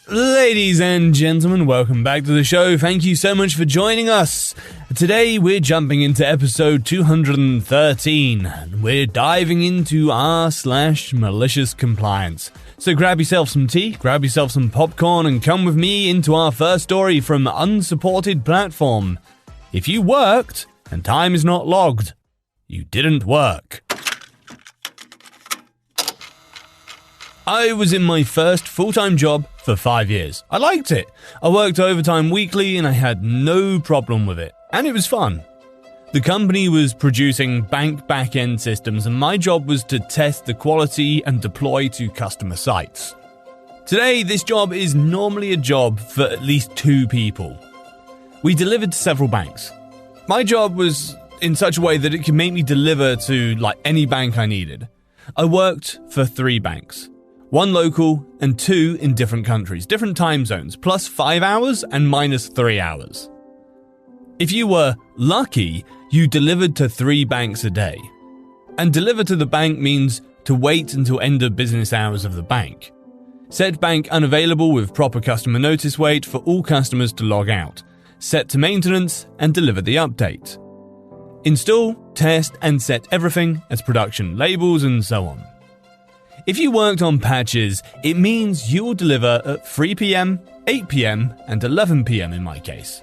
Ladies and gentlemen, welcome back to the show. Thank you so much for joining us. Today we're jumping into episode 213. We're diving into r/malicious compliance. So grab yourself some tea, grab yourself some popcorn, and come with me into our first story from unsupported platform. If you worked and time is not logged, you didn't work. I was in my first full-time job for 5 years. I liked it. I worked overtime weekly and I had no problem with it. And it was fun. The company was producing bank back-end systems and my job was to test the quality and deploy to customer sites. Today, this job is normally a job for at least 2 people. We delivered to several banks. My job was in such a way that it could make me deliver to any bank I needed. I worked for 3 banks. 1 local and 2 in different countries, different time zones, plus 5 hours and minus 3 hours. If you were lucky, you delivered to 3 banks a day. And deliver to the bank means to wait until end of business hours of the bank. Set bank unavailable with proper customer notice wait for all customers to log out. Set to maintenance and deliver the update. Install, test and set everything as production labels and so on. If you worked on patches, it means you will deliver at 3 p.m, 8 p.m, and 11 p.m. in my case.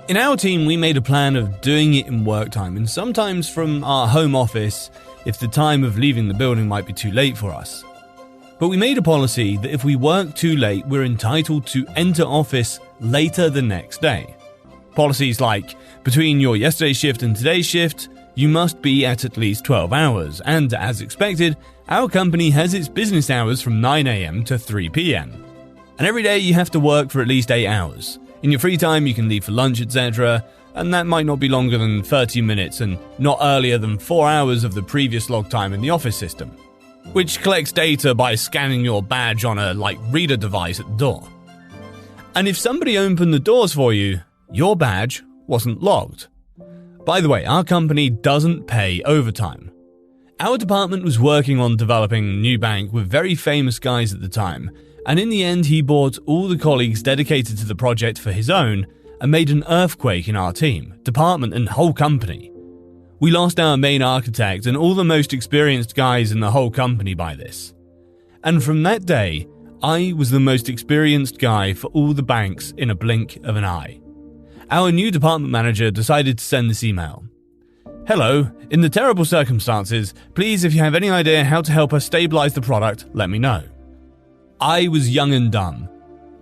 In our team, we made a plan of doing it in work time and sometimes from our home office if the time of leaving the building might be too late for us. But we made a policy that if we work too late, we're entitled to enter office later the next day. Policies like, between your yesterday's shift and today's shift, you must be at least 12 hours, and as expected, our company has its business hours from 9 a.m. to 3 p.m. And every day you have to work for at least 8 hours. In your free time you can leave for lunch, etc., and that might not be longer than 30 minutes and not earlier than 4 hours of the previous log time in the office system, which collects data by scanning your badge on a reader device at the door. And if somebody opened the doors for you, your badge wasn't logged. By the way, our company doesn't pay overtime. Our department was working on developing a new bank with very famous guys at the time, and in the end he bought all the colleagues dedicated to the project for his own and made an earthquake in our team, department and whole company. We lost our main architect and all the most experienced guys in the whole company by this. And from that day, I was the most experienced guy for all the banks in a blink of an eye. Our new department manager decided to send this email. Hello, in the terrible circumstances, please if you have any idea how to help us stabilize the product, let me know. I was young and dumb.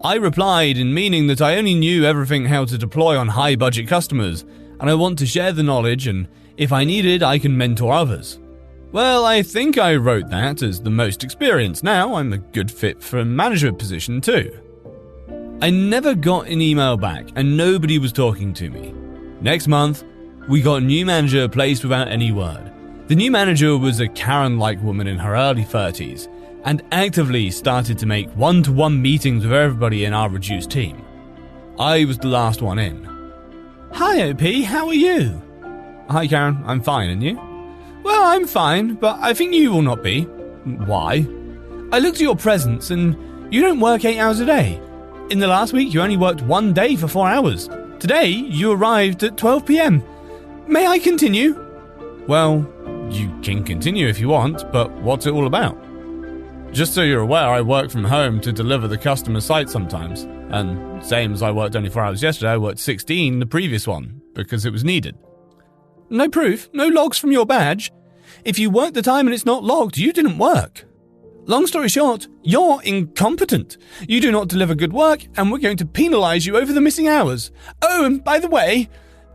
I replied in meaning that I only knew everything how to deploy on high budget customers, and I want to share the knowledge and if I needed I can mentor others. Well, I think I wrote that as the most experienced. Now I'm a good fit for a management position too. I never got an email back and nobody was talking to me. Next month, we got a new manager placed without any word. The new manager was a Karen-like woman in her early 30s and actively started to make one-to-one meetings with everybody in our reduced team. I was the last one in. Hi OP, how are you? Hi Karen, I'm fine, and you? Well, I'm fine, but I think you will not be. Why? I looked at your presence and you don't work 8 hours a day. In the last week, you only worked 1 day for 4 hours. Today, you arrived at 12 p.m. May I continue? Well, you can continue if you want, but what's it all about? Just so you're aware, I work from home to deliver the customer site sometimes. And same as I worked only 4 hours yesterday, I worked 16 the previous one, because it was needed. No proof, no logs from your badge. If you worked the time and it's not logged, you didn't work. Long story short, you're incompetent. You do not deliver good work, and we're going to penalize you over the missing hours. Oh, and by the way,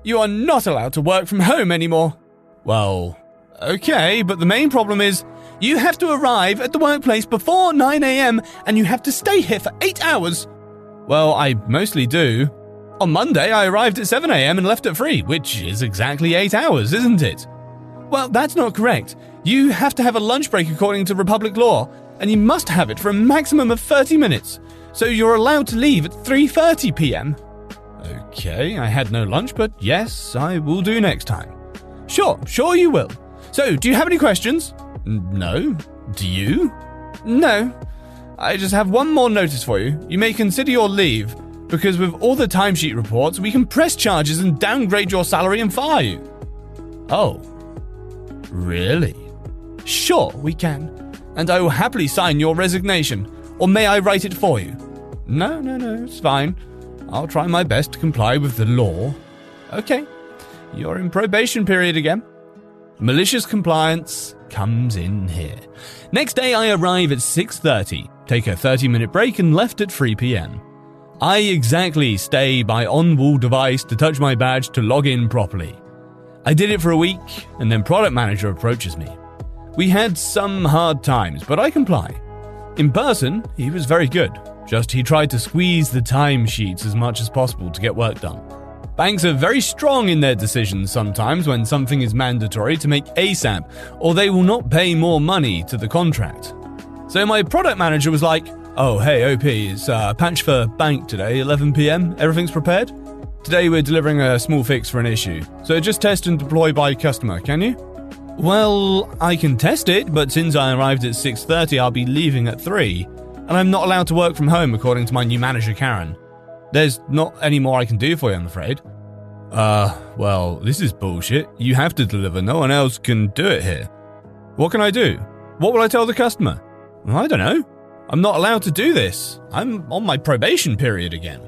you are not allowed to work from home anymore. Well, okay, but the main problem is you have to arrive at the workplace before 9 a.m. and you have to stay here for 8 hours. Well, I mostly do. On Monday, I arrived at 7 a.m. and left at 3, which is exactly 8 hours, isn't it? Well, that's not correct. You have to have a lunch break according to Republic law, and you must have it for a maximum of 30 minutes. So you're allowed to leave at 3:30 p.m. Okay, I had no lunch, but yes, I will do next time. Sure you will. So, do you have any questions? No. Do you? No. I just have one more notice for you. You may consider your leave, because with all the timesheet reports, we can press charges and downgrade your salary and fire you. Oh, really? Sure, we can. And I will happily sign your resignation. Or may I write it for you? No, it's fine. I'll try my best to comply with the law. Okay, you're in probation period again. Malicious Compliance comes in here. Next day I arrive at 6:30, take a 30-minute break and left at 3 p.m. I exactly stay by on-wall device to touch my badge to log in properly. I did it for a week and then product manager approaches me. We had some hard times, but I comply. In person, he was very good. Just he tried to squeeze the timesheets as much as possible to get work done. Banks are very strong in their decisions sometimes when something is mandatory to make ASAP, or they will not pay more money to the contract. So my product manager was like, "Oh, hey, OP, it's patch for bank today, 11 p.m. Everything's prepared? Today we're delivering a small fix for an issue, so just test and deploy by customer, can you?" Well, I can test it, but since I arrived at 6:30, I'll be leaving at 3, and I'm not allowed to work from home according to my new manager, Karen. There's not any more I can do for you, I'm afraid. Well, this is bullshit. You have to deliver, no one else can do it here. What can I do? What will I tell the customer? I don't know. I'm not allowed to do this. I'm on my probation period again.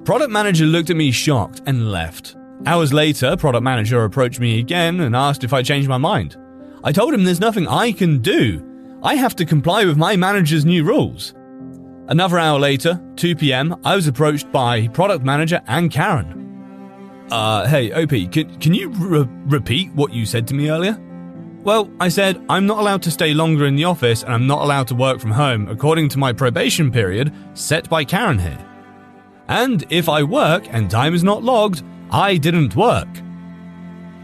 Product manager looked at me shocked and left. Hours later, product manager approached me again and asked if I changed my mind. I told him there's nothing I can do. I have to comply with my manager's new rules. Another hour later, 2 p.m., I was approached by product manager and Karen. Hey, OP, can you repeat what you said to me earlier? Well, I said, I'm not allowed to stay longer in the office and I'm not allowed to work from home according to my probation period set by Karen here. And if I work and time is not logged, I didn't work.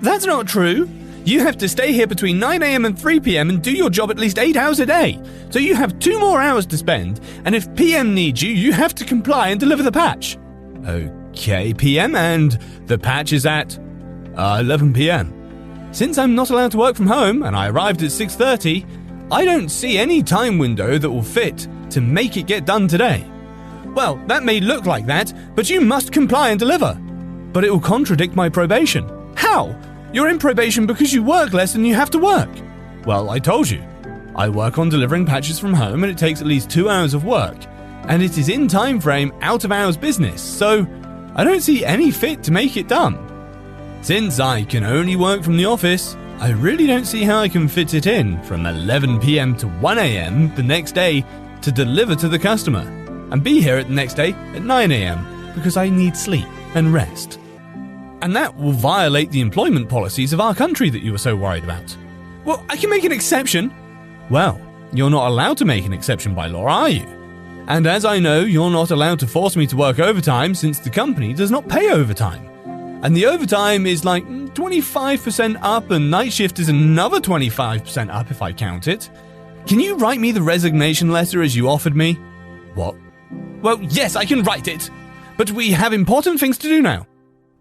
That's not true. You have to stay here between 9 a.m. and 3 p.m. and do your job at least 8 hours a day. So you have 2 more hours to spend, and if PM needs you, you have to comply and deliver the patch. Okay, PM, and the patch is at 11 p.m. Since I'm not allowed to work from home and I arrived at 6:30, I don't see any time window that will fit to make it get done today. Well, that may look like that, but you must comply and deliver. But it will contradict my probation. How? You're in probation because you work less than you have to work. Well, I told you. I work on delivering patches from home and it takes at least 2 hours of work. And it is in time frame out of hours business, so I don't see any fit to make it done. Since I can only work from the office, I really don't see how I can fit it in from 11 p.m. to 1 a.m. the next day to deliver to the customer and be here at the next day at 9 a.m. because I need sleep and rest. And that will violate the employment policies of our country that you were so worried about. Well, I can make an exception. Well, you're not allowed to make an exception by law, are you? And as I know, you're not allowed to force me to work overtime since the company does not pay overtime. And the overtime is like 25% up and night shift is another 25% up if I count it. Can you write me the resignation letter as you offered me? What? Well, yes, I can write it. But we have important things to do now.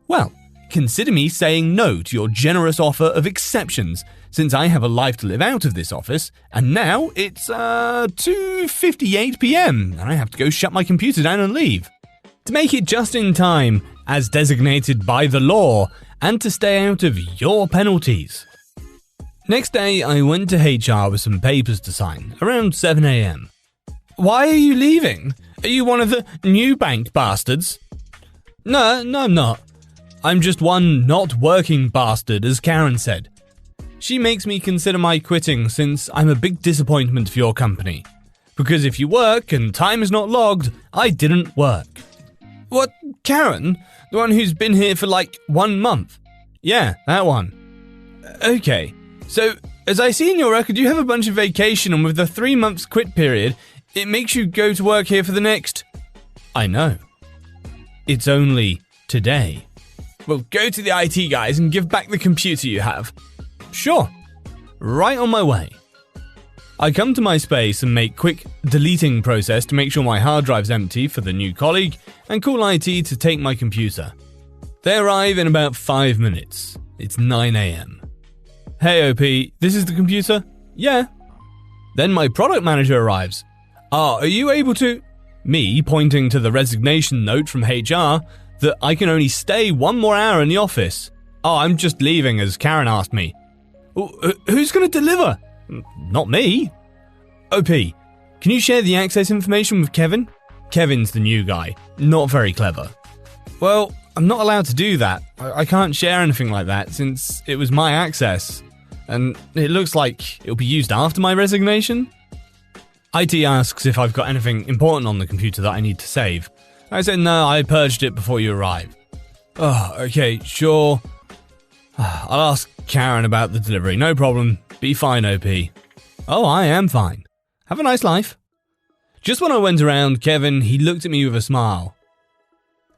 Well, consider me saying no to your generous offer of exceptions, since I have a life to live out of this office, and now it's 2:58 p.m. and I have to go shut my computer down and leave. To make it just in time, as designated by the law, and to stay out of your penalties. Next day, I went to HR with some papers to sign, around 7 a.m. Why are you leaving? Are you one of the new bank bastards? No, I'm not. I'm just one not working bastard, as Karen said. She makes me consider my quitting since I'm a big disappointment for your company. Because if you work and time is not logged, I didn't work. What, Karen? The one who's been here for like 1 month? Yeah, that one. Okay, so as I see in your record, you have a bunch of vacation, and with the 3 months quit period, it makes you go to work here for the next... I know. It's only today. Well, go to the IT guys and give back the computer you have. Sure. Right on my way. I come to my space and make quick deleting process to make sure my hard drive's empty for the new colleague and call IT to take my computer. They arrive in about 5 minutes. It's 9 a.m. Hey OP, this is the computer? Yeah. Then my product manager arrives. Are you able to... Me pointing to the resignation note from HR that I can only stay 1 more hour in the office. I'm just leaving as Karen asked me. Who's going to deliver? Not me. OP, can you share the access information with Kevin? Kevin's the new guy, not very clever. Well, I'm not allowed to do that. I can't share anything like that since it was my access. And it looks like it'll be used after my resignation. IT asks if I've got anything important on the computer that I need to save. I said no, I purged it before you arrived. Oh, okay, sure. I'll ask Karen about the delivery, no problem. Be fine, OP. Oh, I am fine. Have a nice life. Just when I went around Kevin, he looked at me with a smile.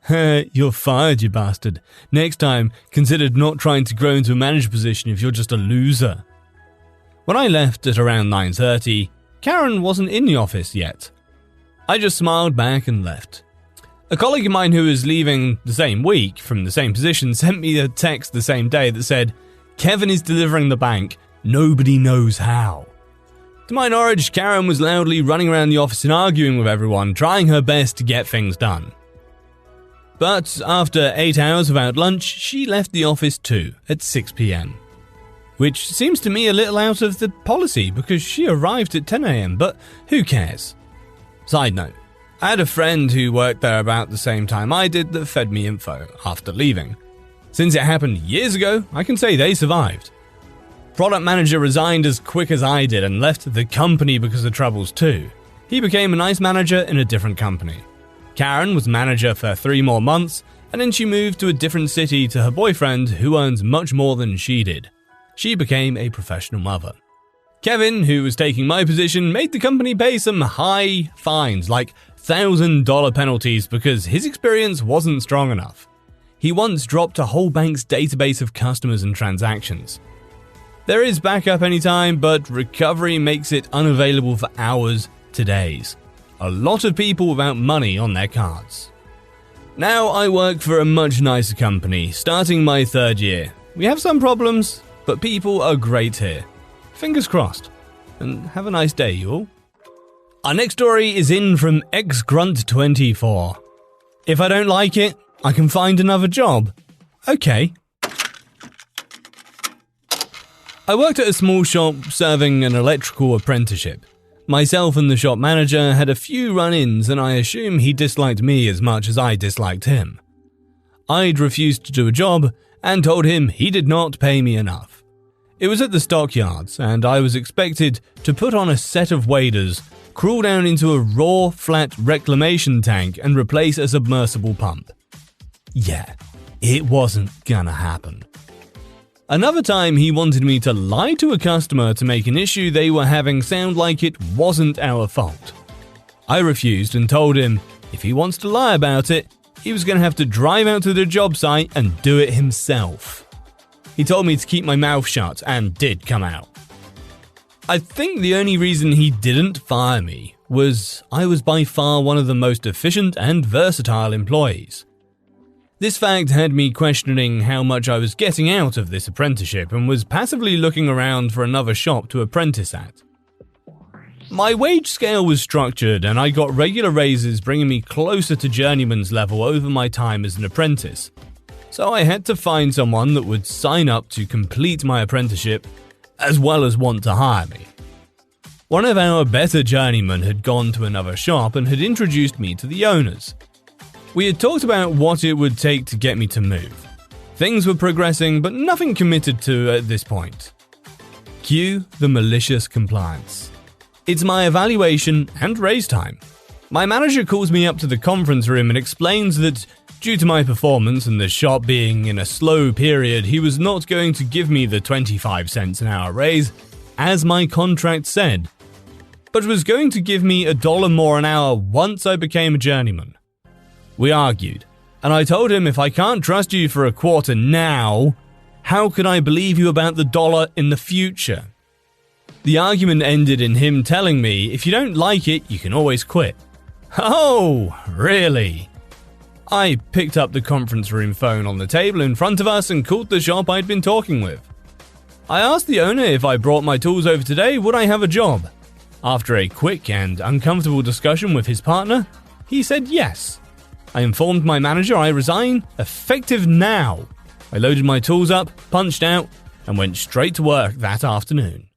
You're fired, you bastard. Next time, consider not trying to grow into a manager position if you're just a loser. When I left at around 9:30, Karen wasn't in the office yet. I just smiled back and left. A colleague of mine who was leaving the same week from the same position sent me a text the same day that said, Kevin is delivering the bank, nobody knows how. To my knowledge, Karen was loudly running around the office and arguing with everyone, trying her best to get things done. But after 8 hours without lunch, she left the office too, at 6 p.m. Which seems to me a little out of the policy because she arrived at 10 a.m, but who cares? Side note, I had a friend who worked there about the same time I did that fed me info after leaving. Since it happened years ago, I can say they survived. Product manager resigned as quick as I did and left the company because of troubles too. He became a nice manager in a different company. Karen was manager for 3 more months, and then she moved to a different city to her boyfriend who earns much more than she did. She became a professional mother. Kevin, who was taking my position, made the company pay some high fines, like $1,000 penalties, because his experience wasn't strong enough. He once dropped a whole bank's database of customers and transactions. There is backup anytime, but recovery makes it unavailable for hours to days. A lot of people without money on their cards. Now I work for a much nicer company, starting my 3rd year. We have some problems, but people are great here. Fingers crossed. And have a nice day, you all. Our next story is in from xgrunt24. If I don't like it, I can find another job. Okay. I worked at a small shop serving an electrical apprenticeship. Myself and the shop manager had a few run-ins, and I assume he disliked me as much as I disliked him. I'd refused to do a job and told him he did not pay me enough. It was at the stockyards, and I was expected to put on a set of waders, crawl down into a raw, flat reclamation tank, and replace a submersible pump. Yeah, it wasn't gonna happen. Another time he wanted me to lie to a customer to make an issue they were having sound like it wasn't our fault. I refused and told him if he wants to lie about it, he was going to have to drive out to the job site and do it himself. He told me to keep my mouth shut and did come out. I think the only reason he didn't fire me was I was by far one of the most efficient and versatile employees. This fact had me questioning how much I was getting out of this apprenticeship and was passively looking around for another shop to apprentice at. My wage scale was structured and I got regular raises bringing me closer to journeyman's level over my time as an apprentice. So I had to find someone that would sign up to complete my apprenticeship as well as want to hire me. One of our better journeymen had gone to another shop and had introduced me to the owners. We had talked about what it would take to get me to move. Things were progressing, but nothing committed to at this point. Cue the malicious compliance. It's my evaluation and raise time. My manager calls me up to the conference room and explains that due to my performance and the shop being in a slow period, he was not going to give me the 25 cents an hour raise, as my contract said, but was going to give me $1 more an hour once I became a journeyman. We argued, and I told him if I can't trust you for a quarter now, how could I believe you about the dollar in the future? The argument ended in him telling me if you don't like it, you can always quit. Oh, really? I picked up the conference room phone on the table in front of us and called the shop I'd been talking with. I asked the owner if I brought my tools over today, would I have a job? After a quick and uncomfortable discussion with his partner, he said yes. I informed my manager I resign, effective now. I loaded my tools up, punched out, and went straight to work that afternoon.